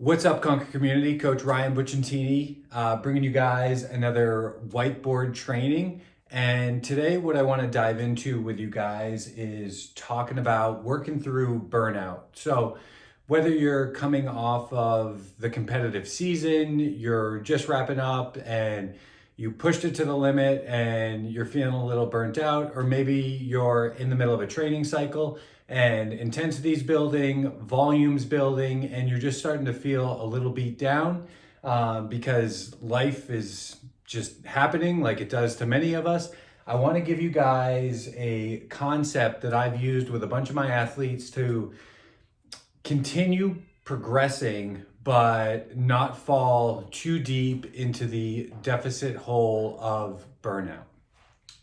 What's up, Conquer community? Coach Ryan Bucciantini, bringing you guys another whiteboard training. And today what I want to dive into with you guys is talking about working through burnout. So whether you're coming off of the competitive season, you're just wrapping up and you pushed it to the limit and you're feeling a little burnt out, or maybe you're in the middle of a training cycle and intensity's building, volume's building, and you're just starting to feel a little beat down because life is just happening like it does to many of us. I want to give you guys a concept that I've used with a bunch of my athletes to continue progressing but not fall too deep into the deficit hole of burnout.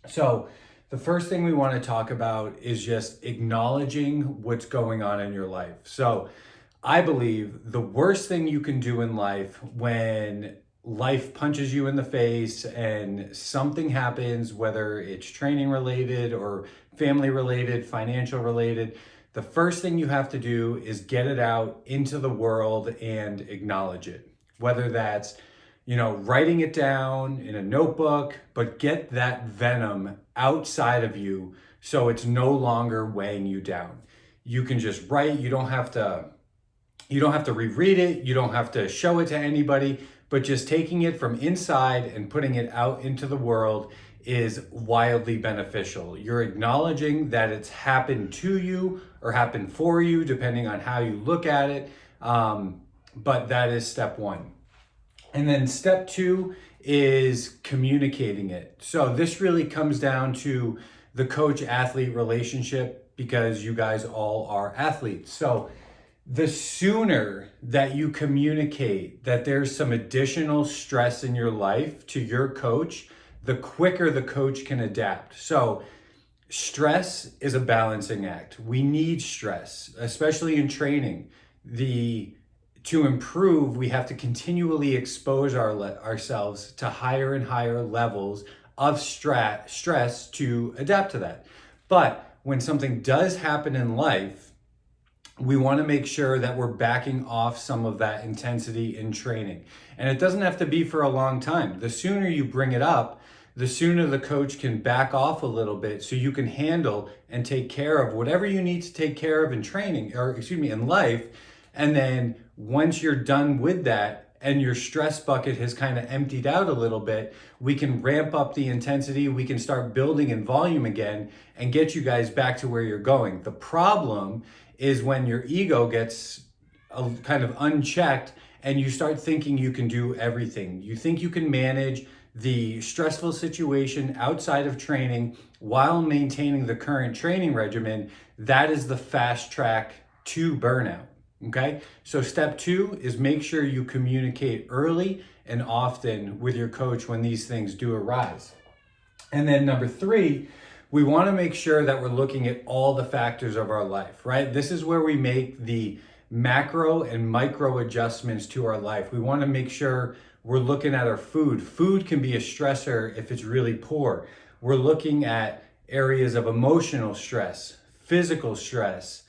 So the first thing we want to talk about is just acknowledging what's going on in your life. So I believe the worst thing you can do in life when life punches you in the face and something happens, whether it's training related or family related, financial related, the first thing you have to do is get it out into the world and acknowledge it. Whether that's, writing it down in a notebook, but get that venom outside of you so it's no longer weighing you down. You can just write, you don't have to reread it, you don't have to show it to anybody, but just taking it from inside and putting it out into the world is wildly beneficial. You're acknowledging that it's happened to you or happened for you, depending on how you look at it. But that is step one. And then step two is communicating it. So this really comes down to the coach-athlete relationship because you guys all are athletes. So the sooner that you communicate that there's some additional stress in your life to your coach, the quicker the coach can adapt. So stress is a balancing act. We need stress, especially in training. To improve, we have to continually expose ourselves to higher and higher levels of stress to adapt to that. But when something does happen in life, we want to make sure that we're backing off some of that intensity in training. And it doesn't have to be for a long time. The sooner you bring it up, the sooner the coach can back off a little bit so you can handle and take care of whatever you need to take care of in training, in life. And then once you're done with that and your stress bucket has kind of emptied out a little bit, we can ramp up the intensity, we can start building in volume again and get you guys back to where you're going. The problem is when your ego gets kind of unchecked and you start thinking you can do everything. You think you can manage the stressful situation outside of training while maintaining the current training regimen. That is the fast track to burnout. Okay, so step two is make sure you communicate early and often with your coach when these things do arise. And then number three, we want to make sure that we're looking at all the factors of our life, right? This is where we make the macro and micro adjustments to our life. We want to make sure we're looking at our food. Food can be a stressor if it's really poor. We're looking at areas of emotional stress, physical stress,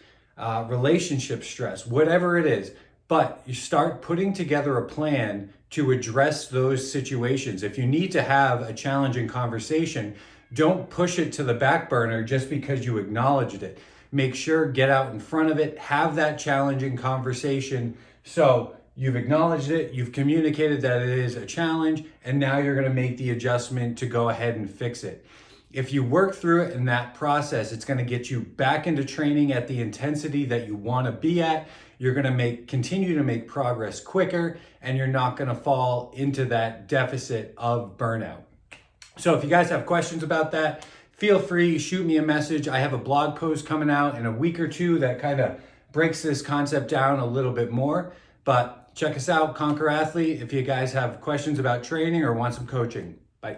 relationship stress, whatever it is. But you start putting together a plan to address those situations. If you need to have a challenging conversation, don't push it to the back burner just because you acknowledged it. Make sure, get out in front of it, have that challenging conversation. So you've acknowledged it, you've communicated that it is a challenge, and now you're gonna make the adjustment to go ahead and fix it. If you work through it in that process, it's gonna get you back into training at the intensity that you wanna be at. You're gonna continue to make progress quicker, and you're not gonna fall into that deficit of burnout. So if you guys have questions about that, feel free, shoot me a message. I have a blog post coming out in a week or two that kind of breaks this concept down a little bit more. But check us out, Conquer Athlete, if you guys have questions about training or want some coaching. Bye.